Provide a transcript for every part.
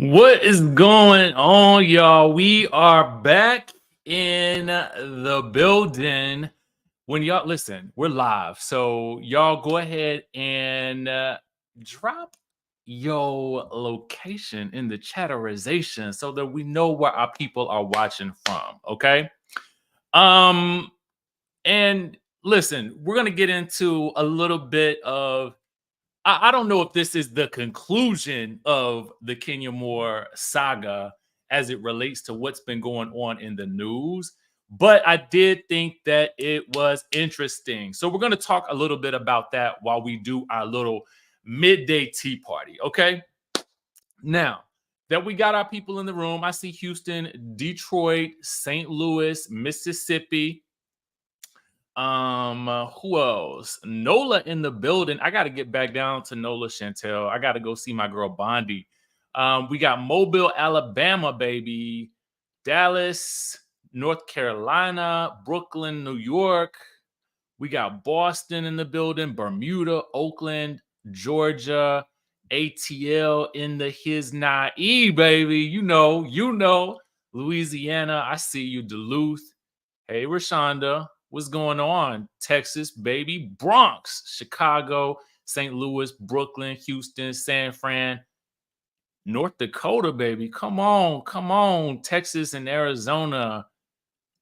What is going on, y'all? We are back in the building. When y'all listen, we're live. So, y'all go ahead and drop your location in the chatterization so that we know where our people are watching from. Okay. Um, and listen, we're gonna get into a little bit of I don't know if this is the conclusion of the Kenya Moore saga as it relates to what's been going on in the news, but I did think that it was interesting. So we're going to talk a little bit about that while we do our little midday tea party. Okay. Now that we got our people in the room, I see Houston, Detroit, St. Louis, Mississippi. Who else? Nola in the building. I got to get back down to Nola, Chantel. I got to go see my girl Bondi. We got Mobile, Alabama, baby. Dallas, North Carolina, Brooklyn, New York. We got Boston in the building, Bermuda, Oakland, Georgia, ATL in the his naive, baby. You know, Louisiana. I see you, Duluth. Hey, Rashonda, what's going on? Texas, baby, Bronx, Chicago, St. Louis, Brooklyn, Houston, San Fran, North Dakota, baby. Come on, come on. Texas and Arizona,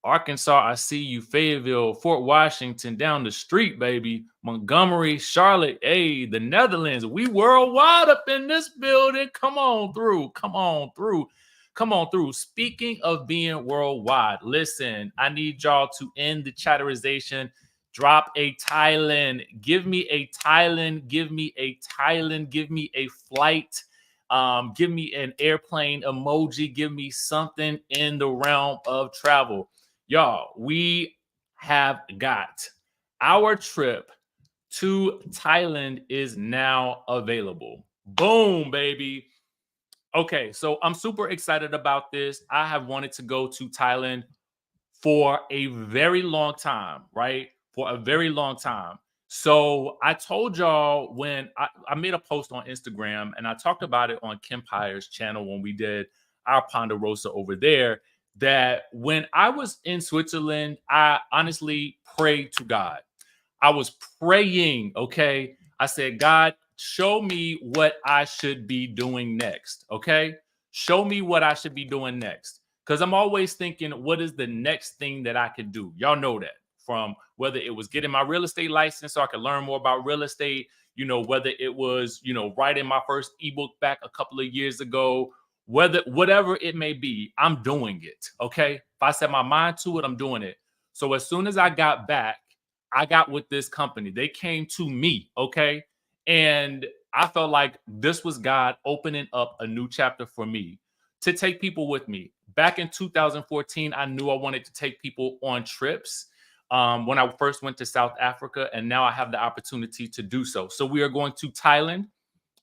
Arkansas, I see you. Fayetteville, Fort Washington, down the street, baby. Montgomery, Charlotte, hey, the Netherlands. We worldwide up in this building. Come on through. Come on through. Come on through. Speaking of being worldwide, listen, I need y'all to end the chatterization. Drop a Thailand. Give me a Thailand. Give me a Thailand. Give me a flight. Give me an airplane emoji. Give me something in the realm of travel. Y'all, we have got our trip to Thailand is now available. Boom, baby. Okay, so I'm super excited about this. I have wanted to go to Thailand for a very long time, right? For a very long time. So I told y'all when I made a post on Instagram and I talked about it on Kempire's channel when we did our Ponderosa over there that when I was in Switzerland, I honestly prayed to God. I was praying, okay? I said, God, show me what I should be doing next, okay? Show me what I should be doing next. Because I'm always thinking, what is the next thing that I could do? Y'all know that from whether it was getting my real estate license so I could learn more about real estate, whether it was, writing my first ebook back a couple of years ago, whatever it may be, I'm doing it, okay? If I set my mind to it, I'm doing it. So as soon as I got back, I got with this company. They came to me, okay? And I felt like this was God opening up a new chapter for me to take people with me. Back in 2014, I knew I wanted to take people on trips when I first went to South Africa, and now I have the opportunity to do so. So we are going to Thailand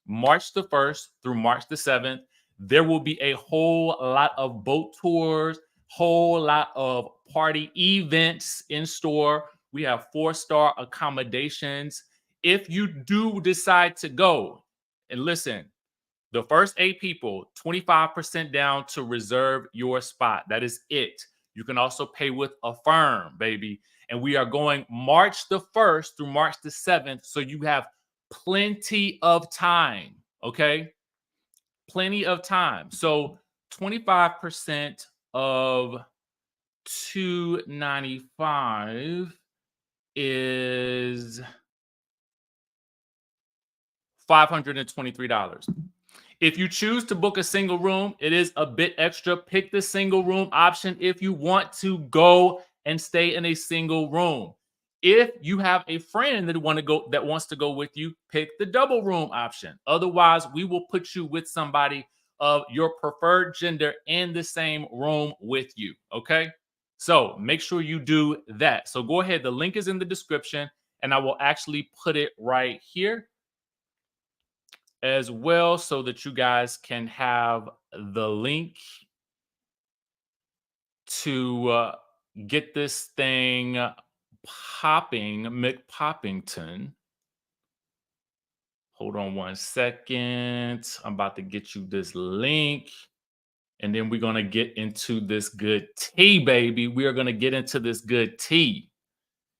March the 1st through March the 7th. There will be a whole lot of boat tours, whole lot of party events in store. We have 4-star accommodations. If you do decide to go, and listen, the first 8 people, 25% down to reserve your spot. That is it. You can also pay with Affirm, baby. And we are going March the 1st through March the 7th. So you have plenty of time. Okay. Plenty of time. So 25% of 295 is $523. If you choose to book a single room, it is a bit extra. Pick the single room option if you want to go and stay in a single room. If you have a friend that wants to go with you, pick the double room option. Otherwise, we will put you with somebody of your preferred gender in the same room with you. Okay? So make sure you do that. So go ahead. The link is in the description, and I will actually put it right here as well so that you guys can have the link to get this thing popping, McPoppington. Hold on 1 second. I'm about to get you this link. And then we're going to get into this good tea, baby. We are going to get into this good tea.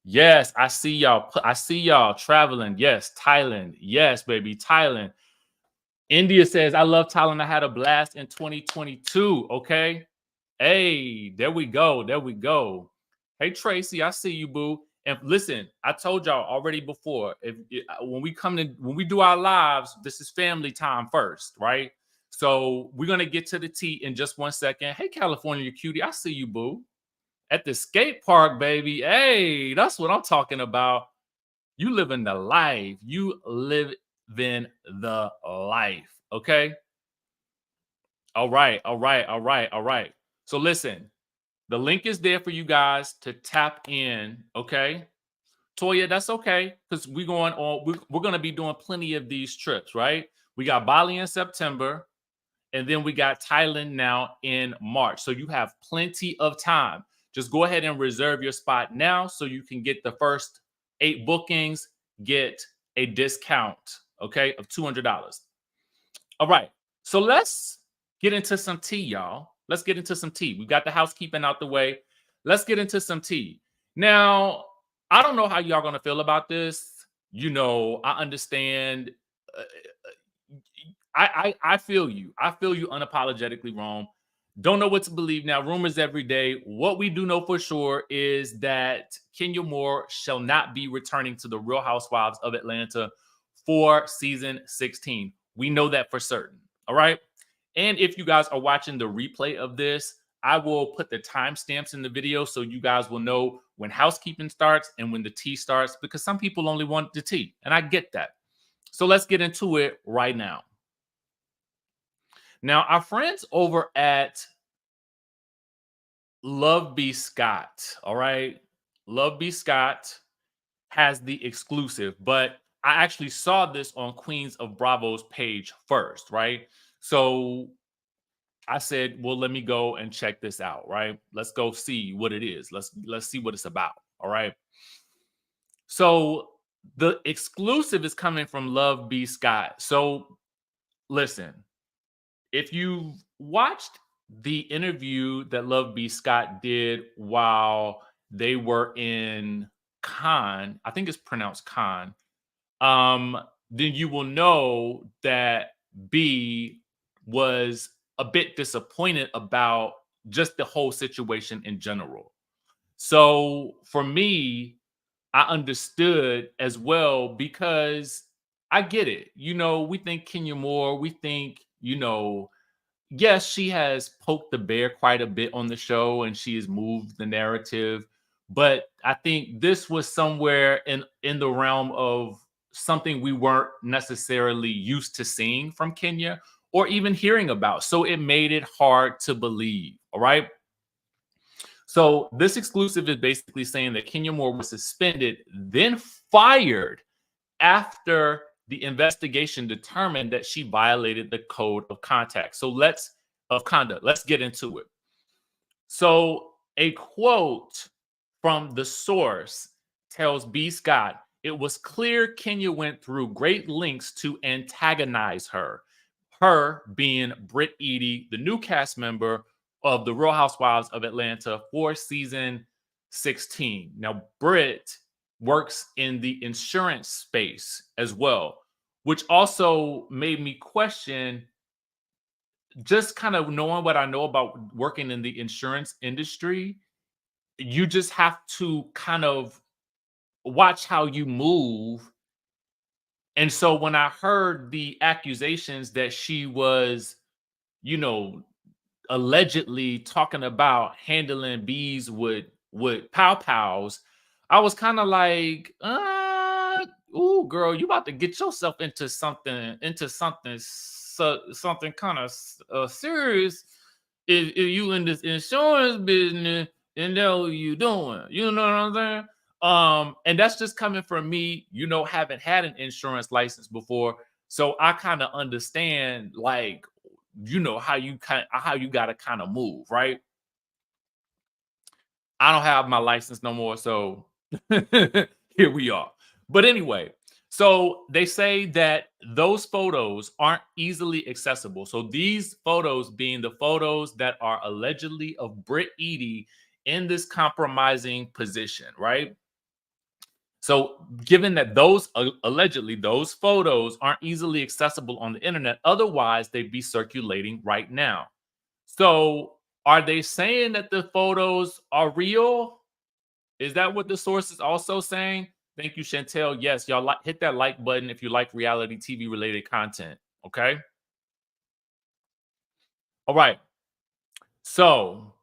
Yes, I see y'all. I see y'all traveling. Yes, Thailand. Yes, baby, Thailand. India says, I love Thailand. I had a blast in 2022. Okay. Hey, there we go. There we go. Hey, Tracy, I see you, boo. And listen, I told y'all already before, when we do our lives, this is family time first, right? So we're gonna get to the tea in just 1 second. Hey, California cutie, I see you, boo. At the skate park, baby. Hey, that's what I'm talking about. You living the life. You live in the life. Okay. All right. All right. All right. All right. So listen, the link is there for you guys to tap in. Okay. Toya, that's okay. Because we're going to be doing plenty of these trips, right? We got Bali in September, and then we got Thailand now in March. So you have plenty of time. Just go ahead and reserve your spot now so you can get the first 8 bookings, get a discount, okay, of $200. All right. So let's get into some tea, y'all. Let's get into some tea. We got the housekeeping out the way. Let's get into some tea. Now, I don't know how y'all going to feel about this. I understand. uh, I feel you. I feel you unapologetically wrong. Don't know what to believe now. Rumors every day. What we do know for sure is that Kenya Moore shall not be returning to the Real Housewives of Atlanta for season 16. We know that for certain. All right. And if you guys are watching the replay of this, I will put the timestamps in the video so you guys will know when housekeeping starts and when the tea starts, because some people only want the tea. And I get that. So let's get into it right now. Now, our friends over at Love B. Scott, all right? Love B. Scott has the exclusive, but I actually saw this on Queens of Bravo's page first, right? So I said, well, let me go and check this out, right? Let's go see what it is. Let's see what it's about, all right? So the exclusive is coming from Love B. Scott. So listen, if you've watched the interview that Love B. Scott did while they were in Cannes, I think it's pronounced Cannes, then you will know that B was a bit disappointed about just the whole situation in general. So for me, I understood as well because I get it. We think Kenya Moore, we think, yes, she has poked the bear quite a bit on the show and she has moved the narrative. But I think this was somewhere in the realm of something we weren't necessarily used to seeing from Kenya or even hearing about. So it made it hard to believe. All right. So this exclusive is basically saying that Kenya Moore was suspended, then fired after the investigation determined that she violated the code of conduct. Let's get into it. So a quote from the source tells B. Scott, it was clear Kenya went through great lengths to antagonize her being Britt Eady, the new cast member of the Real Housewives of Atlanta for season 16. Now, Britt works in the insurance space as well, which also made me question, just kind of knowing what I know about working in the insurance industry, you just have to kind of watch how you move. And so when I heard the accusations that she was, you know, allegedly talking about handling bees with pow pows, I was kind of like, ooh, girl, you about to get yourself something kind of serious if you in this insurance business and know what you doing. You know what I'm saying? And that's just coming from me, haven't had an insurance license before. So I kind of understand, like, how you got to kind of move, right? I don't have my license no more, so here we are. But anyway, So they say that those photos aren't easily accessible. So these photos being the photos that are allegedly of Britt Eady in this compromising position, right? So given that those allegedly those photos aren't easily accessible on the internet, otherwise they'd be circulating right now. So are they saying that the photos are real? Is that what the source is also saying? Thank you, Chantel. Yes, y'all hit that like button if you like reality TV related content. Okay. All right. So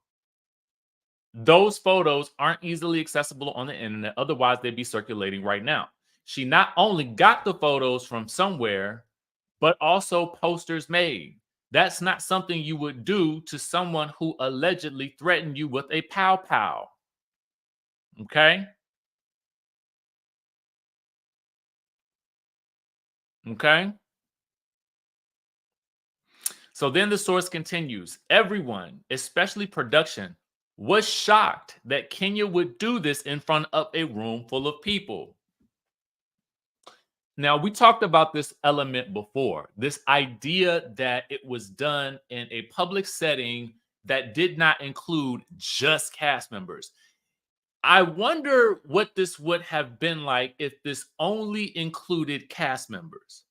those photos aren't easily accessible on the internet. Otherwise, they'd be circulating right now. She not only got the photos from somewhere, but also posters made. That's not something you would do to someone who allegedly threatened you with a pow pow. Okay. Okay. So then the source continues. Everyone, especially production, was shocked that Kenya would do this in front of a room full of people. Now, we talked about this element before, this idea that it was done in a public setting that did not include just cast members. I wonder what this would have been like if this only included cast members.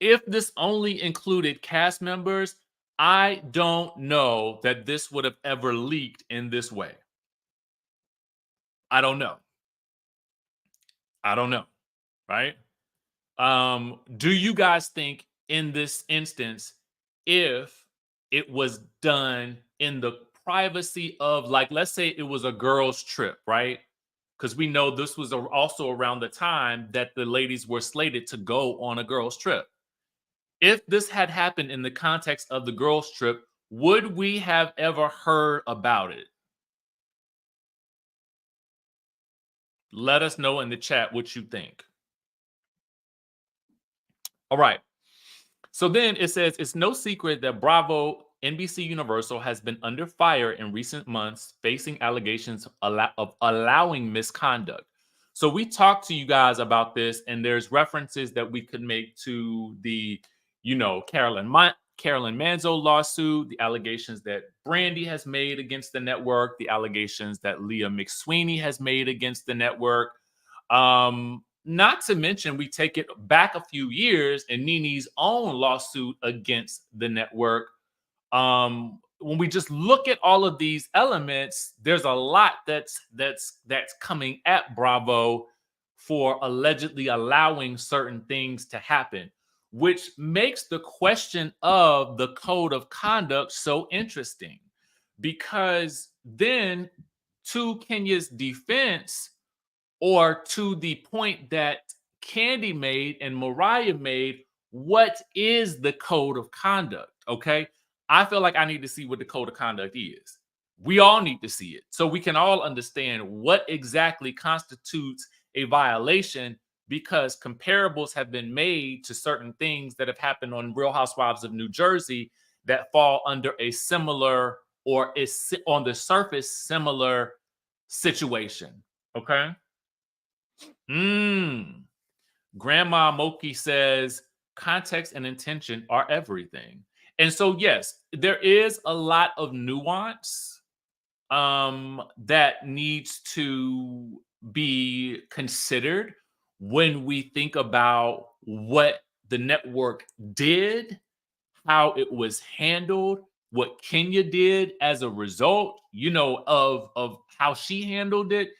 If this only included cast members, I don't know that this would have ever leaked in this way. I don't know. I don't know. Right? Do you guys think in this instance, if it was done in the privacy of, like, let's say it was a girls' trip, right? Because we know this was also around the time that the ladies were slated to go on a girls' trip. If this had happened in the context of the girls' trip, would we have ever heard about it? Let us know in the chat what you think. All right. So then it says it's no secret that Bravo NBC Universal has been under fire in recent months, facing allegations of allowing misconduct. So we talked to you guys about this, and there's references that we could make to the, Carolyn Manzo lawsuit, the allegations that Brandy has made against the network, the allegations that Leah McSweeney has made against the network. Not to mention, we take it back a few years and Nene's own lawsuit against the network. When we just look at all of these elements, there's a lot that's coming at Bravo for allegedly allowing certain things to happen, which makes the question of the code of conduct so interesting. Because then, to Kenya's defense, or to the point that Candy made and Mariah made, what is the code of conduct? Okay. I feel like I need to see what the code of conduct is. We all need to see it so we can all understand what exactly constitutes a violation, because comparables have been made to certain things that have happened on Real Housewives of New Jersey that fall under a similar, or is on the surface similar situation. Okay. Grandma Moki says context and intention are everything. And so, yes, there is a lot of nuance that needs to be considered when we think about what the network did, how it was handled, what Kenya did as a result, of how she handled it,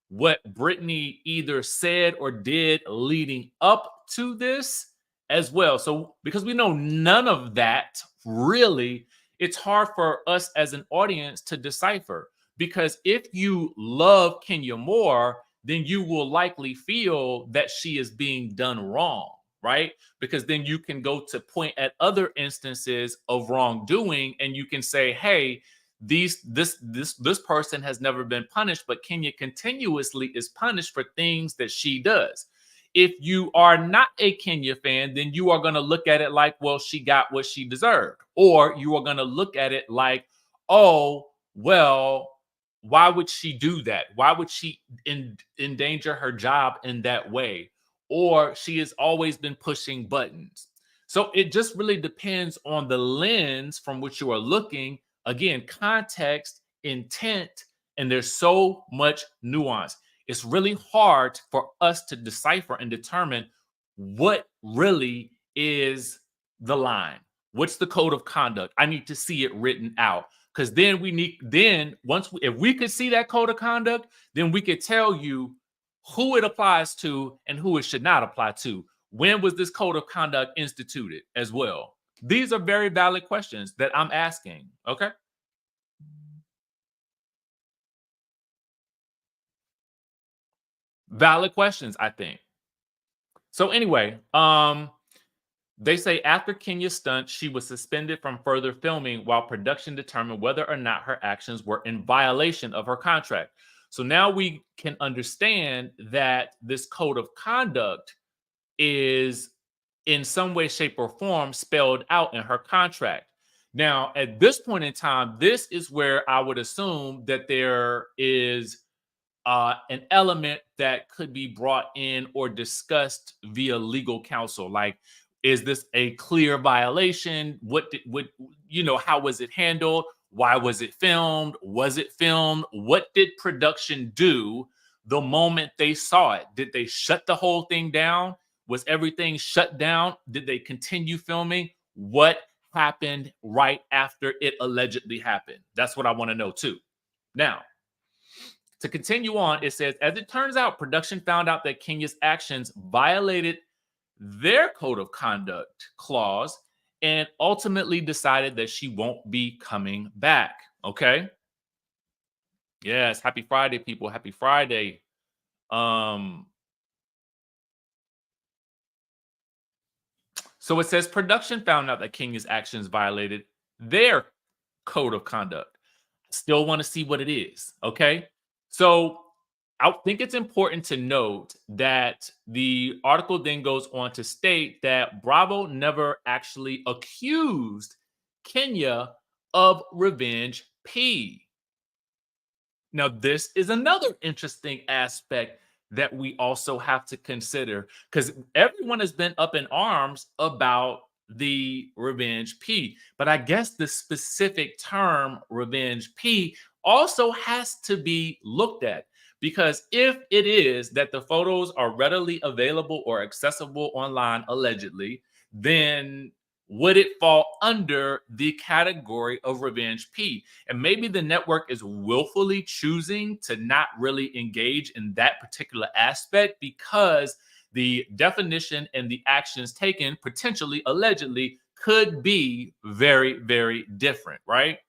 what Brittany either said or did leading up to this as well. So, because we know none of that really, it's hard for us as an audience to decipher. Because if you love Kenya more, then you will likely feel that she is being done wrong, right? Because then you can go to point at other instances of wrongdoing and you can say, hey, this person has never been punished, but Kenya continuously is punished for things that she does. If you are not a Kenya fan, then you are going to look at it like, well, she got what she deserved. Or you are going to look at it like, oh, well, why would she do that? Why would she endanger her job in that way? or she has always been pushing buttons. So it just really depends on the lens from which you are looking. Again, context, intent, and there's so much nuance. It's really hard for us to decipher and determine what really is the line. What's the code of conduct? I need to see it written out, because then if we could see that code of conduct, then we could tell you who it applies to and who it should not apply to. When was this code of conduct instituted as well? These are very valid questions that I'm asking. Okay. Valid questions, I think. So anyway, they say after Kenya's stunt, she was suspended from further filming while production determined whether or not her actions were in violation of her contract. So now we can understand that this code of conduct is in some way, shape, or form spelled out in her contract. Now, at this point in time, this is where I would assume that there is an element that could be brought in or discussed via legal counsel. Like, is this a clear violation? How was it handled? Why was it filmed? Was it filmed? What did production do the moment they saw it? Did they shut the whole thing down? Was everything shut down? Did they continue filming? What happened right after it allegedly happened? That's what I want to know too. Now, to continue on, it says, as it turns out, production found out that Kenya's actions violated their code of conduct clause and ultimately decided that she won't be coming back. Okay. Yes. Happy Friday, people. Happy Friday. So it says production found out that Kenya's actions violated their code of conduct. Still want to see what it is. Okay. So I think it's important to note that the article then goes on to state that Bravo never actually accused Kenya of revenge P. Now, this is another interesting aspect that we also have to consider, because everyone has been up in arms about the revenge P. But I guess the specific term revenge P also has to be looked at, because if it is that the photos are readily available or accessible online, allegedly, then would it fall under the category of revenge P? And maybe the network is willfully choosing to not really engage in that particular aspect because the definition and the actions taken, potentially, allegedly, could be very, very different, right?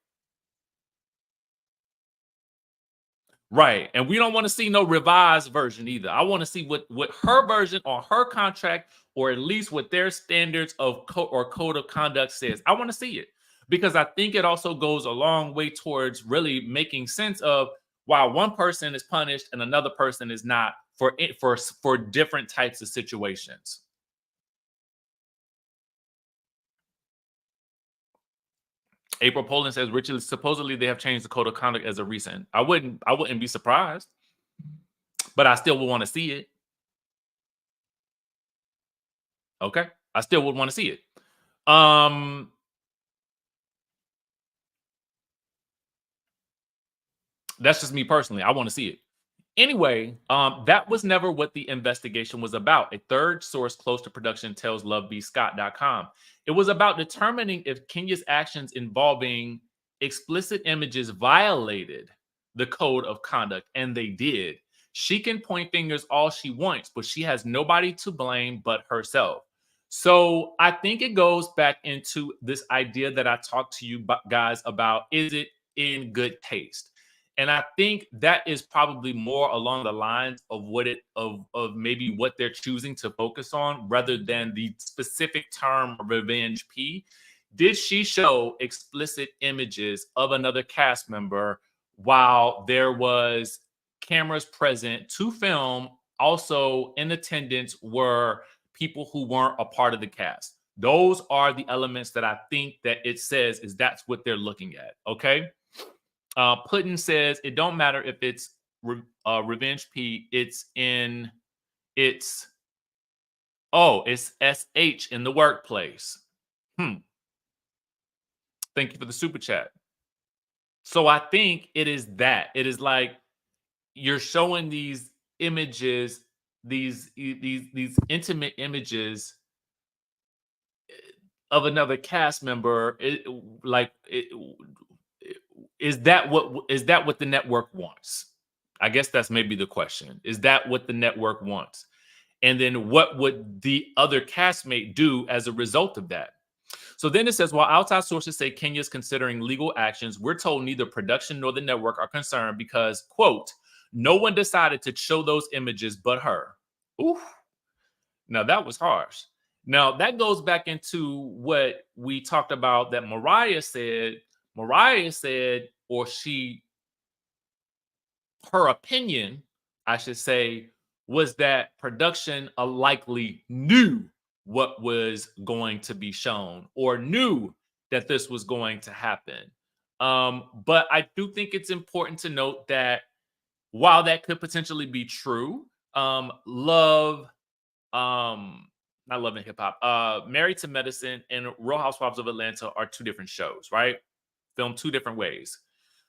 Right. And we don't want to see no revised version either. I want to see what her version on her contract, or at least what their standards of code of conduct says. I want to see it, because I think it also goes a long way towards really making sense of why one person is punished and another person is not for different types of situations. April Poland says, Richard, supposedly they have changed the code of conduct as a recent. I wouldn't be surprised, but I still would want to see it. Okay. I still would want to see it. That's just me personally. I want to see it. Anyway, that was never what the investigation was about. A third source close to production tells lovebscott.com. It was about determining if Kenya's actions involving explicit images violated the code of conduct, and they did. She can point fingers all she wants, but she has nobody to blame but herself. So I think it goes back into this idea that I talked to you guys about: is it in good taste? And I think that is probably more along the lines of of maybe what they're choosing to focus on, rather than the specific term revenge P. Did she show explicit images of another cast member while there was cameras present to film? Also in attendance were people who weren't a part of the cast. Those are the elements that I think that it says is that's what they're looking at. Okay. Puddin says it don't matter if it's revenge P. It's Oh, it's SH in the workplace. Hmm. Thank you for the super chat. So I think it is that. It is like you're showing these images, these intimate images of another cast member. Is that what the network wants? I guess that's maybe the question. Is that what the network wants? And then what would the other castmate do as a result of that? So then it says, while outside sources say Kenya's considering legal actions, we're told neither production nor the network are concerned because, quote, no one decided to show those images but her. Ooh, now that was harsh. Now that goes back into what we talked about that Mariah said. Mariah said, or her opinion, I should say, was that production likely knew what was going to be shown or knew that this was going to happen. But I do think it's important to note that while that could potentially be true, Love, not Love and Hip Hop, Married to Medicine and Real Housewives of Atlanta are two different shows, right? Filmed two different ways.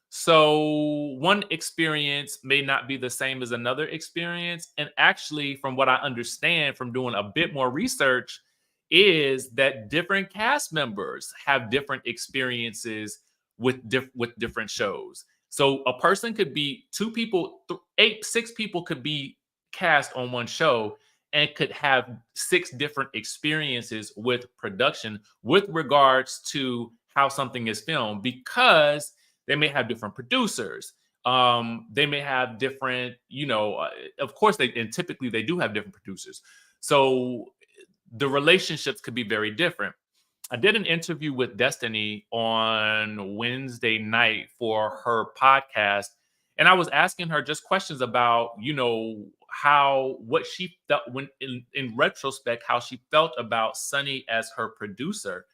So one experience may not be the same as another experience. And actually, from what I understand from doing a bit more research, is that different cast members have different experiences with different shows. So a person could be two people, eight, six people could be cast on one show and could have six different experiences with production with regards to how something is filmed because they may have different producers. They may have different, of course, and typically they do have different producers. So the relationships could be very different. I did an interview with Destiny on Wednesday night for her podcast, and I was asking her just questions about, what she felt when, in retrospect, how she felt about Sunny as her producer.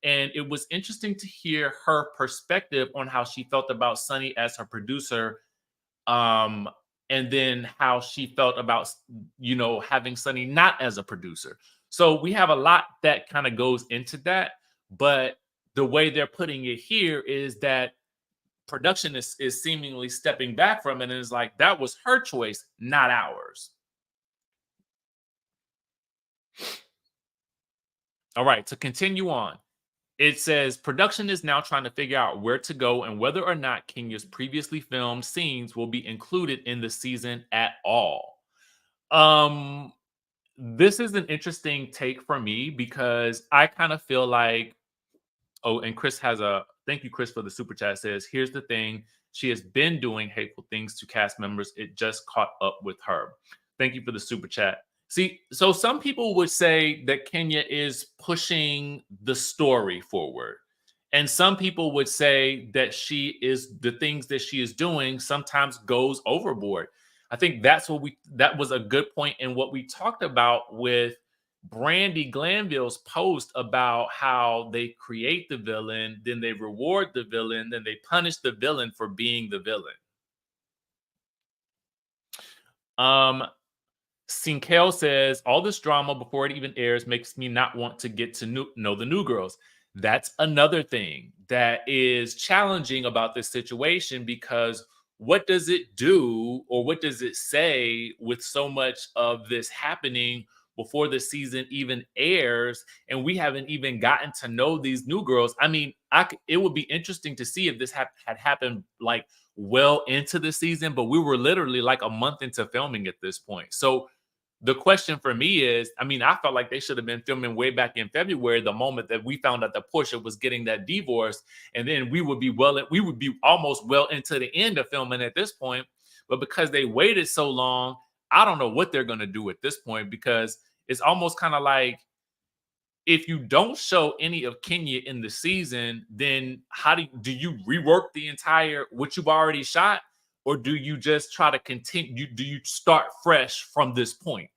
And it was interesting to hear her perspective on how she felt about Sunny as her producer, um, and then how she felt about having Sunny not as a producer. So we have a lot that kind of goes into that, but the way they're putting it here is that production is seemingly stepping back from it and is like that was her choice, not ours. All right, to continue on. It says production is now trying to figure out where to go and whether or not Kenya's previously filmed scenes will be included in the season at all. Um, this is an interesting take for me because I kind of feel like, oh, and Chris has a thank you, Chris, for the super chat. Says, here's the thing. She has been doing hateful things to cast members. It just caught up with her. Thank you for the super chat. See, so some people would say that Kenya is pushing the story forward. And some people would say that the things that she is doing sometimes goes overboard. I think that was a good point in what we talked about with Brandy Glanville's post about how they create the villain, then they reward the villain, then they punish the villain for being the villain. Sinkel says, all this drama before it even airs makes me not want to get to know the new girls. That's another thing that is challenging about this situation because what does it do or what does it say with so much of this happening before the season even airs and we haven't even gotten to know these new girls? I mean, it would be interesting to see if this had happened like well into the season, but we were literally like a month into filming at this point. So the question for me is, I mean, I felt like they should have been filming way back in February, the moment that we found out that Portia was getting that divorce, and then we would be almost well into the end of filming at this point. But because they waited so long, I don't know what they're going to do at this point because it's almost kind of like if you don't show any of Kenya in the season, then how do you rework the entire what you've already shot? Or do you just try to continue? Do you start fresh from this point?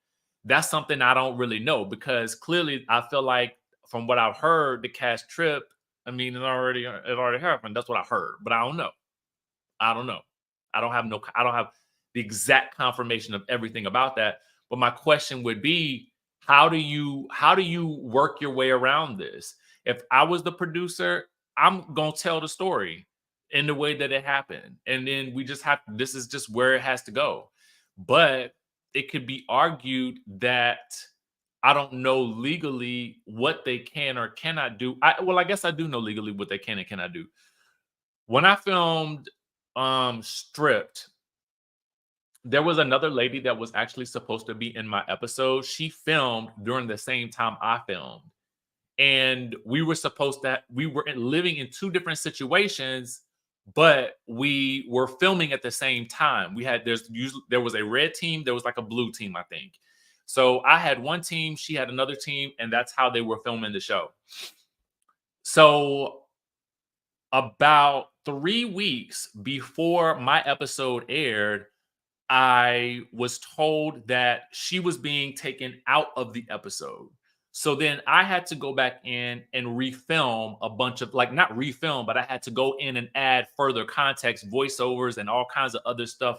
That's something I don't really know because clearly I feel like from what I've heard, the cast trip, I mean, it already happened. That's what I heard, but I don't know. I don't know. I don't have the exact confirmation of everything about that. But my question would be, how do you work your way around this? If I was the producer, I'm gonna tell the story in the way that it happened, and then we just have this is just where it has to go. But it could be argued that I don't know legally what they can or cannot do. I guess I do know legally what they can and cannot do. When I filmed Stripped, there was another lady that was actually supposed to be in my episode. She filmed during the same time I filmed. And we were living in two different situations, but we were filming at the same time. There was a red team, there was like a blue team, I think. So I had one team, she had another team, and that's how they were filming the show. So about 3 weeks before my episode aired, I was told that she was being taken out of the episode. So then I had to go back in and refilm a bunch of, like, not refilm, but I had to go in and add further context, voiceovers, and all kinds of other stuff,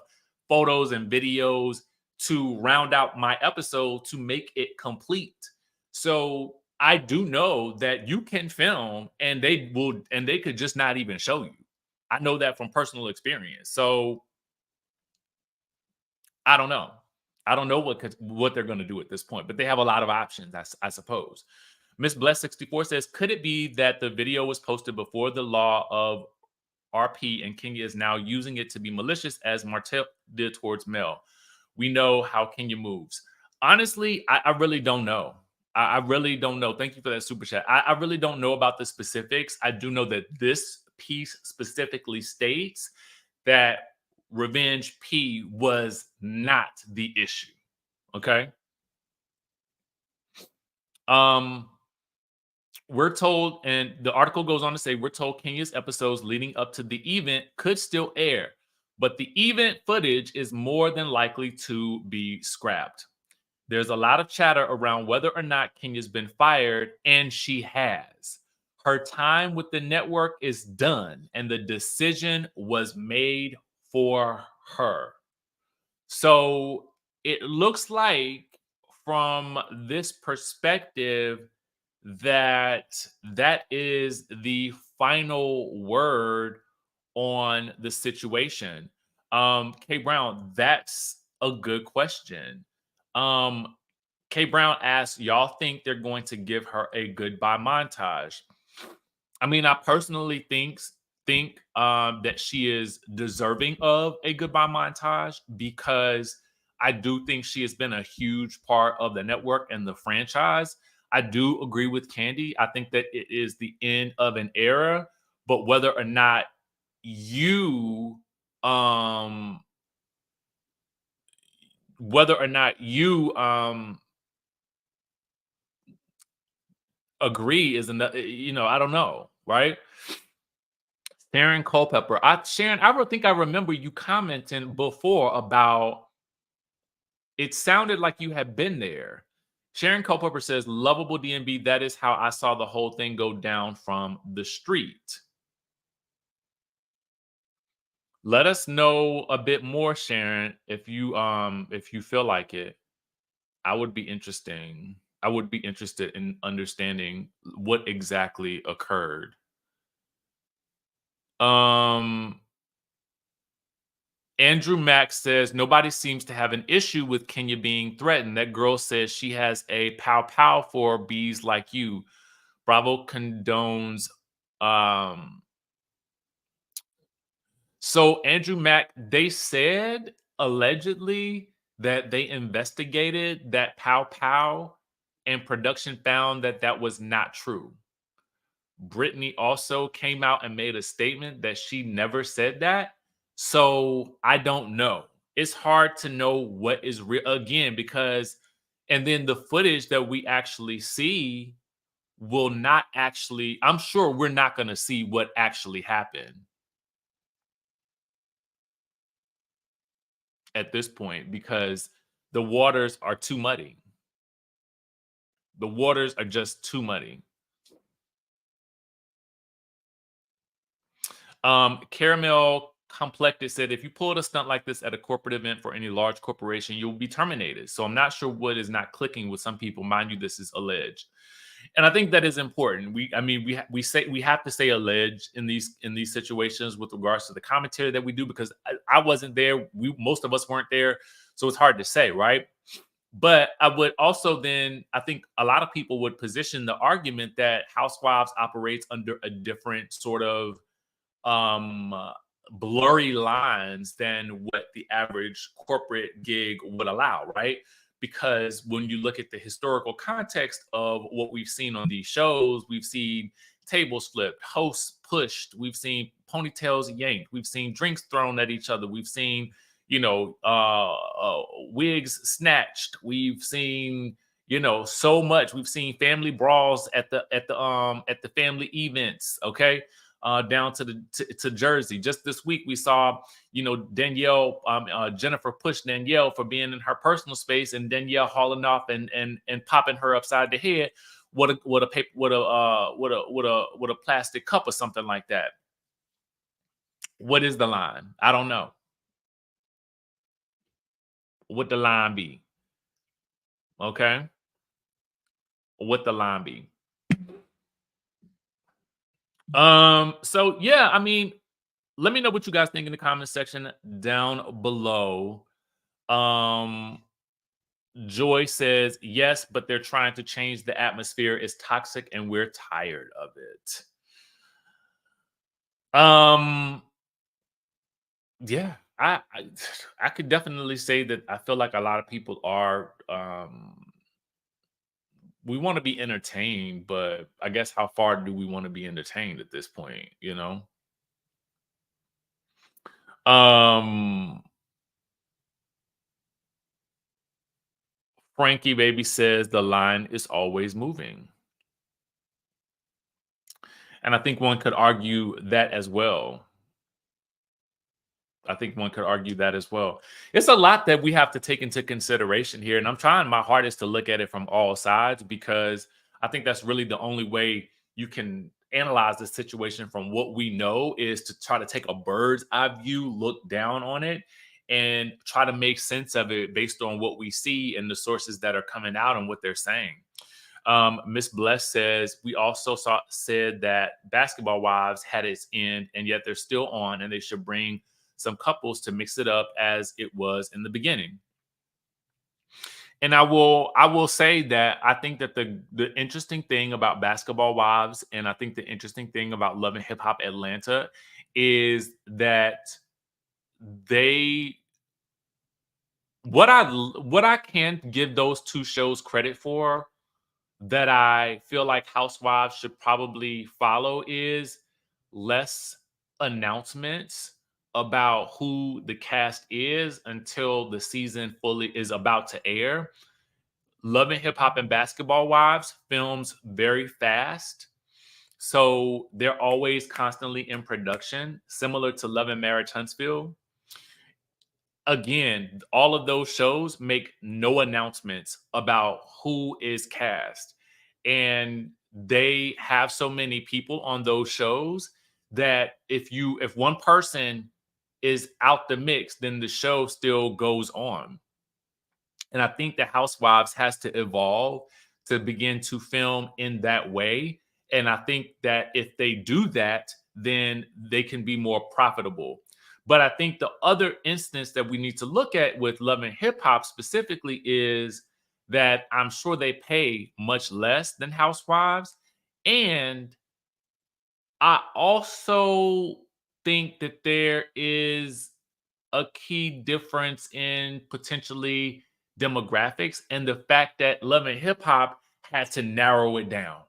photos and videos to round out my episode to make it complete. So I do know that you can film and they could just not even show you. I know that from personal experience. So I don't know. I don't know what they're going to do at this point, but they have a lot of options, I suppose. Miss Bless 64 says, could it be that the video was posted before the law of RP and Kenya is now using it to be malicious as Martell did towards Mel? We know how Kenya moves. Honestly, I really don't know. I really don't know. Thank you for that super chat. I really don't know about the specifics. I do know that this piece specifically states that Revenge P was not the issue. Okay. Um, we're told, and the article goes on to say, we're told Kenya's episodes leading up to the event could still air, but the event footage is more than likely to be scrapped. There's a lot of chatter around whether or not Kenya's been fired, and she has. Her time with the network is done, and the decision was made for her. So it looks like, from this perspective, that is the final word on the situation. K Brown, that's a good question. Um, K Brown asks, y'all think they're going to give her a goodbye montage? I mean, I personally think that she is deserving of a goodbye montage, because I do think she has been a huge part of the network and the franchise. I do agree with Candy. I think that it is the end of an era, but you um whether or not you agree is another, I don't know, right? Sharon Culpepper. Sharon, think I remember you commenting before about, it sounded like you had been there. Sharon Culpepper says, lovable DMB, that is how I saw the whole thing go down from the street. Let us know a bit more, Sharon, if you feel like it. I would be interesting. I would be interested in understanding what exactly occurred. Andrew Mack says, nobody seems to have an issue with Kenya being threatened. That girl says she has a pow pow for bees like you. Bravo condones. Um, so Andrew Mack, they said allegedly that they investigated that pow pow, and production found that that was not true. Brittany also came out and made a statement that she never said that. So I don't know. It's hard to know what is real again, because, and then the footage that we actually see will not actually, I'm sure we're not going to see what actually happened at this point, because the waters are too muddy. The waters are just too muddy. Caramel Complected said, if you pulled a stunt like this at a corporate event for any large corporation, you'll be terminated. So I'm not sure what is not clicking with some people. Mind you, this is alleged. And I think that is important. We have to say alleged in these situations with regards to the commentary that we do, because I wasn't there. Most of us weren't there, so it's hard to say, right? But I would also then, I think a lot of people would position the argument that Housewives operates under a different sort of um blurry lines than what the average corporate gig would allow, right? Because when you look at the historical context of what we've seen on these shows, we've seen tables flipped, hosts pushed, we've seen ponytails yanked, we've seen drinks thrown at each other, we've seen, wigs snatched, we've seen, so much. We've seen family brawls at the family events, okay, down to Jersey. Just this week, we saw, Danielle, Jennifer pushed Danielle for being in her personal space, and Danielle hauling off and popping her upside the head with a plastic cup or something like that. What is the line? I don't know. What the line be? Okay, what the line be? So yeah, I mean, let me know what you guys think in the comment section down below. Joy says, yes, but they're trying to change the atmosphere. It's toxic and we're tired of it. Yeah, I could definitely say that I feel like a lot of people are we want to be entertained, but I guess how far do we want to be entertained at this point, Um Frankie Baby says the line is always moving. And I think one could argue that as well. I think one could argue that as well. It's a lot that we have to take into consideration here. And I'm trying my hardest to look at it from all sides, because I think that's really the only way you can analyze the situation from what we know, is to try to take a bird's eye view, look down on it, and try to make sense of it based on what we see and the sources that are coming out and what they're saying. Miss Bless says, we also said that Basketball Wives had its end, and yet they're still on, and they should bring some couples to mix it up as it was in the beginning. And I will say that I think that the interesting thing about Basketball Wives, and I think the interesting thing about Love and Hip Hop Atlanta, is that they what I can give those two shows credit for, that I feel like Housewives should probably follow, is less announcements about who the cast is until the season fully is about to air. Love and Hip Hop and Basketball Wives films very fast. So they're always constantly in production, similar to Love and Marriage Huntsville. Again, all of those shows make no announcements about who is cast. And they have so many people on those shows that if one person is out the mix, then the show still goes on. And I think the Housewives has to evolve to begin to film in that way. And I think that if they do that, then they can be more profitable. But I think the other instance that we need to look at with Love and Hip Hop specifically is that I'm sure they pay much less than Housewives. And I also think that there is a key difference in potentially demographics, and the fact that Love and Hip Hop had to narrow it down.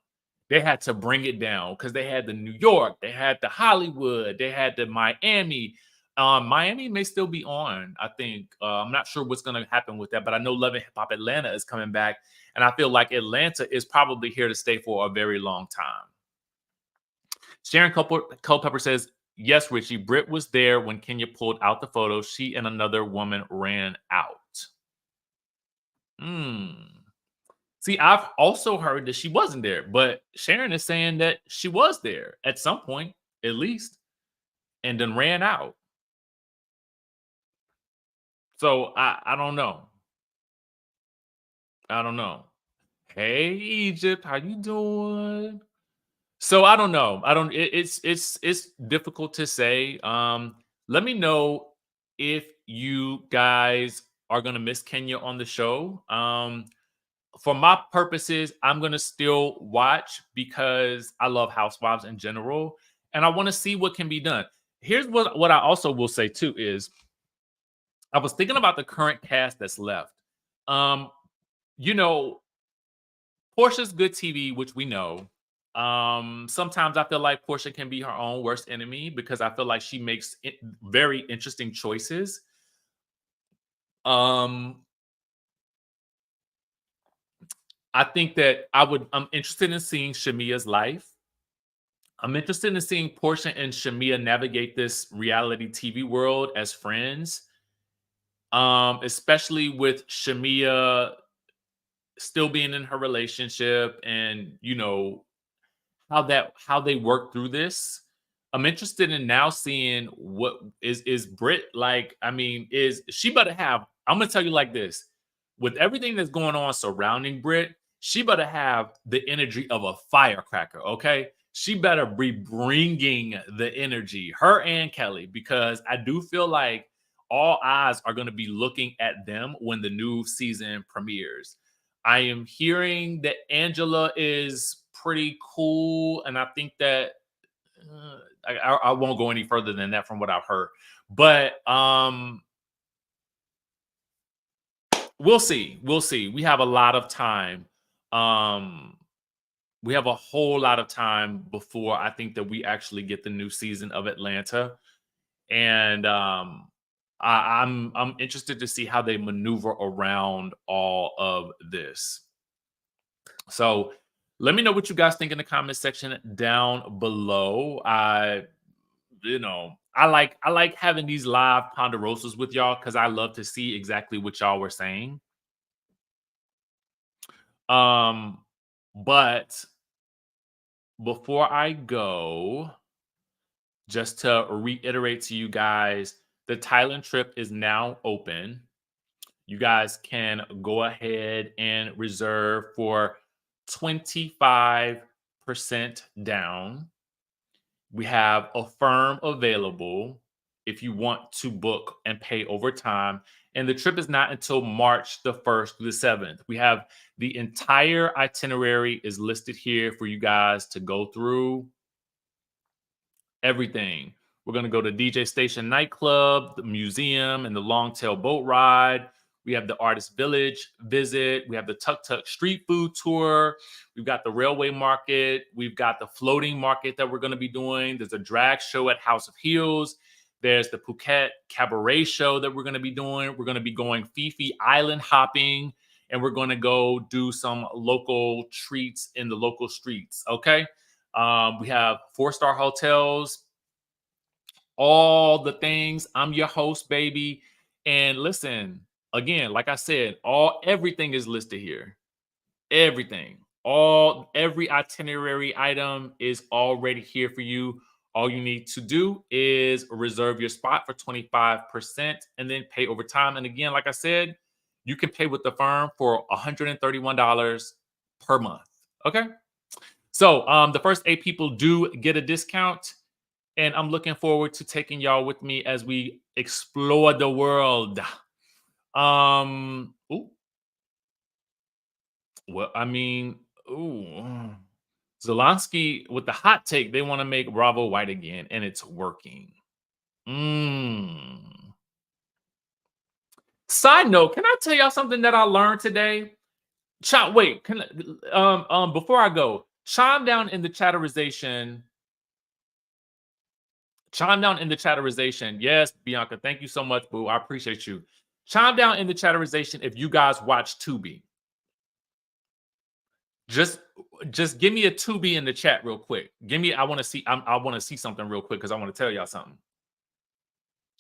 They had to bring it down because they had the New York, they had the Hollywood, they had the Miami. Miami may still be on, I think. I'm not sure what's going to happen with that, but I know Love and Hip Hop Atlanta is coming back, and I feel like Atlanta is probably here to stay for a very long time. Sharon Culpepper says, yes, Richie, Britt was there when Kenya pulled out the photo. She and another woman ran out. See, I've also heard that she wasn't there, but Sharon is saying that she was there at some point, at least, and then ran out. So I don't know. I don't know. Hey Egypt, how you doing? So I don't know. I don't. It's difficult to say. Let me know if you guys are gonna miss Kenya on the show. For my purposes, I'm gonna still watch because I love Housewives in general, and I want to see what can be done. Here's what I also will say too is I was thinking about the current cast that's left. Um, you know, Portia's good TV, which we know. Sometimes I feel like Portia can be her own worst enemy because I feel like she makes very interesting choices. Um, I think that I'm interested in seeing Shamia's life. I'm interested in seeing Portia and Shamia navigate this reality TV world as friends. Especially with Shamia still being in her relationship and how they work through this. I'm interested in now seeing what is Brit like. I mean, is she better have? I'm gonna tell you like this: with everything that's going on surrounding Brit, she better have the energy of a firecracker. Okay, she better be bringing the energy, her and Kelly, because I do feel like all eyes are going to be looking at them when the new season premieres. I am hearing that Angela is pretty cool, and I think that I won't go any further than that from what I've heard. But we'll see. We'll see. We have a lot of time. Um, we have a whole lot of time before I think that we actually get the new season of Atlanta, and I'm interested to see how they maneuver around all of this. So let me know what you guys think in the comment section down below. I like having these live ponderosas with y'all because I love to see exactly what y'all were saying. Um, but before I go, just to reiterate to you guys, the Thailand trip is now open. You guys can go ahead and reserve for 25% down. We have a firm available if you want to book and pay over time. And the trip is not until March the 1st through the 7th. We have the entire itinerary is listed here for you guys to go through everything. We're going to go to DJ Station Nightclub, the museum, and the Longtail Boat Ride. We have the Artist Village visit. We have the Tuk Tuk Street Food Tour. We've got the Railway Market. We've got the Floating Market that we're going to be doing. There's a drag show at House of Heels. There's the Phuket Cabaret show that we're going to be doing. We're going to be going Fifi Island hopping, and we're going to go do some local treats in the local streets. Okay. We have 4-star hotels, all the things. I'm your host, baby. And listen, again, like I said, everything is listed here. Everything. Every itinerary item is already here for you. All you need to do is reserve your spot for 25% and then pay over time. And again, like I said, you can pay with the firm for $131 per month. Okay. So the first 8 people do get a discount. And I'm looking forward to taking y'all with me as we explore the world. Ooh, well, I mean, ooh, Zelensky with the hot take, they want to make Bravo white again, and it's working. Side note, can I tell y'all something that I learned today? Wait, before I go, chime down in the chatterization. Chime down in the chatterization. Yes, Bianca, thank you so much, boo. I appreciate you. Chime down in the chatterization if you guys watch Tubi. Just give me a Tubi in the chat real quick. I want to see. I want to see something real quick because I want to tell y'all something.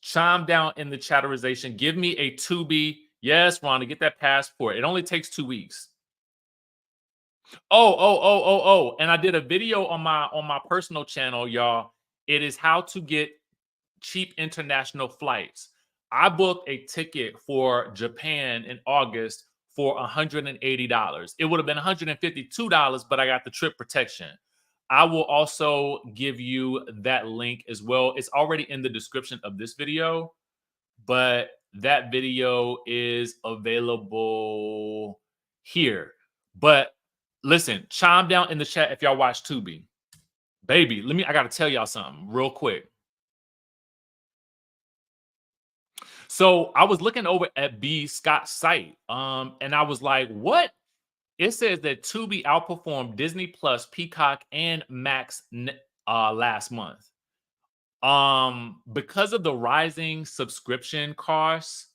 Chime down in the chatterization. Give me a Tubi. Yes, Ron, to get that passport. It only takes 2 weeks. Oh. And I did a video on my personal channel, y'all. It is how to get cheap international flights. I booked a ticket for Japan in August for $180. It would have been $152, but I got the trip protection. I will also give you that link as well. It's already in the description of this video, but that video is available here. But listen, chime down in the chat if y'all watch Tubi. Baby, I gotta tell y'all something real quick. So I was looking over at B Scott's site, and I was like, what? It says that Tubi outperformed Disney Plus, Peacock, and Max last month. Because of the rising subscription costs,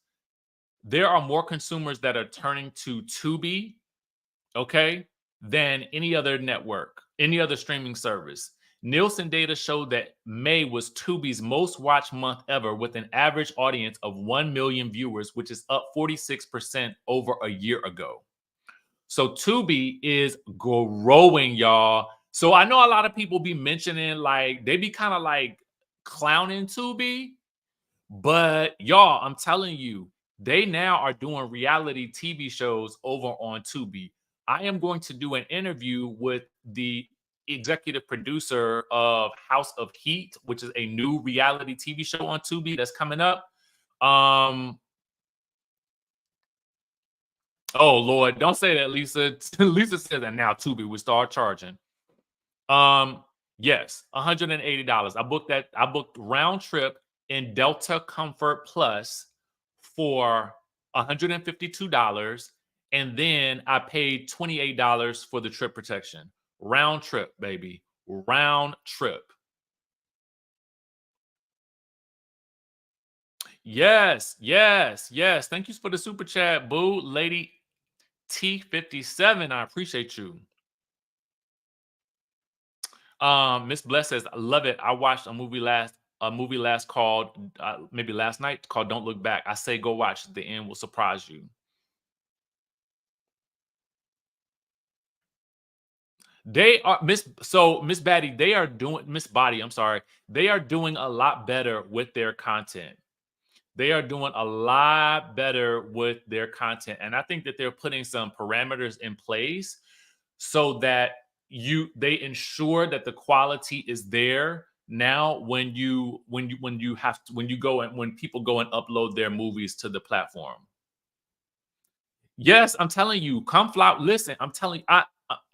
there are more consumers that are turning to Tubi, okay, than any other network, any other streaming service. Nielsen data showed that May was Tubi's most watched month ever, with an average audience of 1 million viewers, which is up 46% over a year ago. So Tubi is growing, y'all. So I know a lot of people be mentioning, like, they be kind of like clowning Tubi, but y'all, I'm telling you, they now are doing reality TV shows over on Tubi. I am going to do an interview with the executive producer of House of Heat, which is a new reality TV show on Tubi that's coming up. Oh Lord, don't say that, Lisa. Lisa said that now Tubi will start charging. Yes, $180. I booked round trip in Delta Comfort Plus for $152, and then I paid $28 for the trip protection. Round trip, baby. Round trip. Yes, yes, yes. Thank you for the super chat, boo. Lady T57. I appreciate you. Miss Bless says, I love it. I watched a movie last called maybe last night called Don't Look Back. I say go watch. The end will surprise you. They are Miss Batty, they are doing Miss Body, I'm sorry. They are doing a lot better with their content. They are doing a lot better with their content. And I think that they're putting some parameters in place so that they ensure that the quality is there now when you go and when people go and upload their movies to the platform. Yes, I'm telling you, come fly. Listen,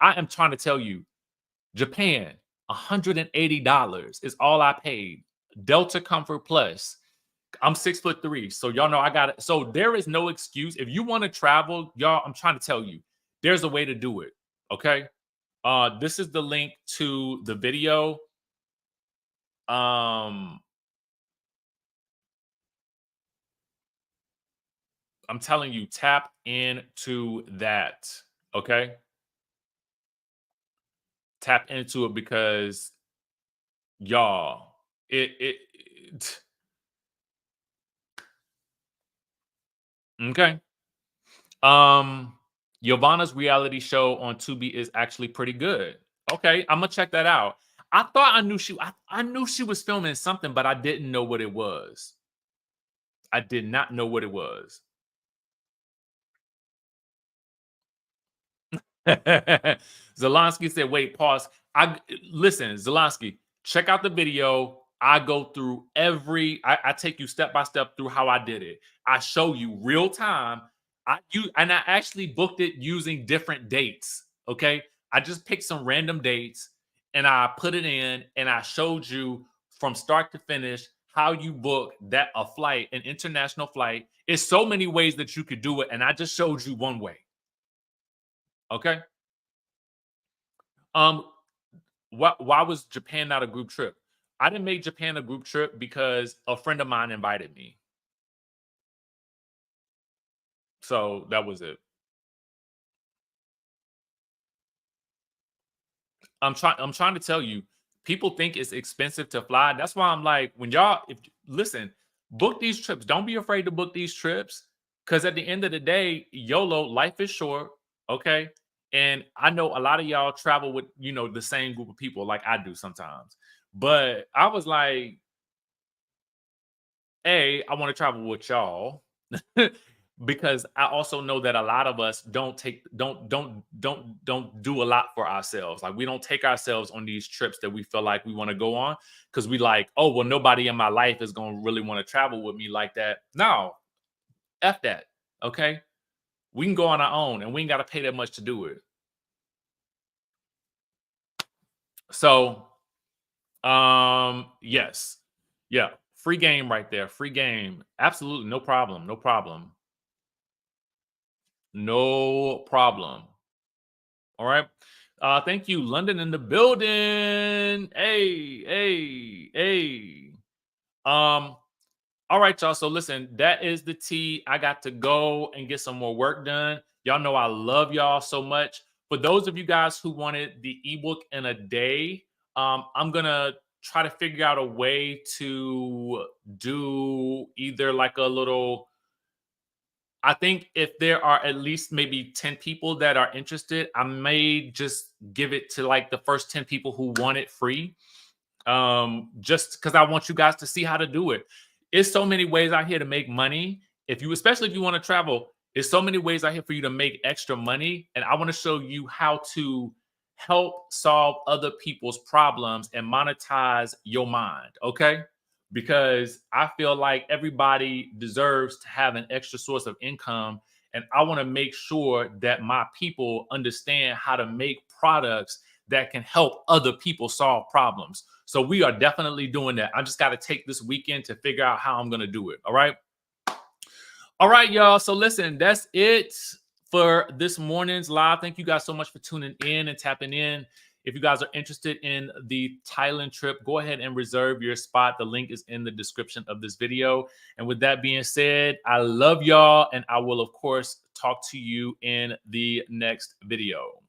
I am trying to tell you, Japan, $180 is all I paid. Delta Comfort Plus. I'm 6'3", so y'all know I got it. So there is no excuse. If you want to travel, y'all, I'm trying to tell you, there's a way to do it. Okay. This is the link to the video. I'm telling you, tap into that. Okay. Tap into it because y'all, it okay. Giovanna's reality show on Tubi is actually pretty good. Okay, I'm gonna check that out. I thought I knew she was filming something, but I didn't know what it was. I did not know what it was. Zelensky said, wait, pause. Listen, Zelensky, check out the video. I go through I take you step by step through how I did it. I show you real time. I actually booked it using different dates. Okay. I just picked some random dates and I put it in and I showed you from start to finish how you book that a flight, an international flight. It's so many ways that you could do it. And I just showed you one way. Okay. Why was Japan not a group trip? I didn't make Japan a group trip because a friend of mine invited me. So that was it. I'm trying to tell you, people think it's expensive to fly. That's why I'm like, when y'all listen, book these trips. Don't be afraid to book these trips. Cause at the end of the day, YOLO, life is short. Okay. And I know a lot of y'all travel with, the same group of people like I do sometimes. But I was like, I want to travel with y'all because I also know that a lot of us don't do a lot for ourselves. Like we don't take ourselves on these trips that we feel like we want to go on because we like, oh, well, nobody in my life is going to really want to travel with me like that. No, F that. Okay. We can go on our own and we ain't got to pay that much to do it. So, yes. Yeah. Free game right there. Free game. Absolutely. No problem. No problem. No problem. All right. Thank you. London in the building. Hey. Um, all right, y'all. So listen, that is the tea. I got to go and get some more work done. Y'all know I love y'all so much. For those of you guys who wanted the ebook in a day, I'm gonna try to figure out a way to do either like a little. I think if there are at least maybe 10 people that are interested, I may just give it to like the first 10 people who want it free. Just because I want you guys to see how to do it. It's so many ways out here to make money. If you, especially if you want to travel, there's so many ways out here for you to make extra money. And I want to show you how to help solve other people's problems and monetize your mind. Okay. Because I feel like everybody deserves to have an extra source of income. And I want to make sure that my people understand how to make products that can help other people solve problems. So we are definitely doing that. I just got to take this weekend to figure out how I'm going to do it. All right. All right, y'all. So listen, that's it for this morning's live. Thank you guys so much for tuning in and tapping in. If you guys are interested in the Thailand trip, go ahead and reserve your spot. The link is in the description of this video. And with that being said, I love y'all. And I will, of course, talk to you in the next video.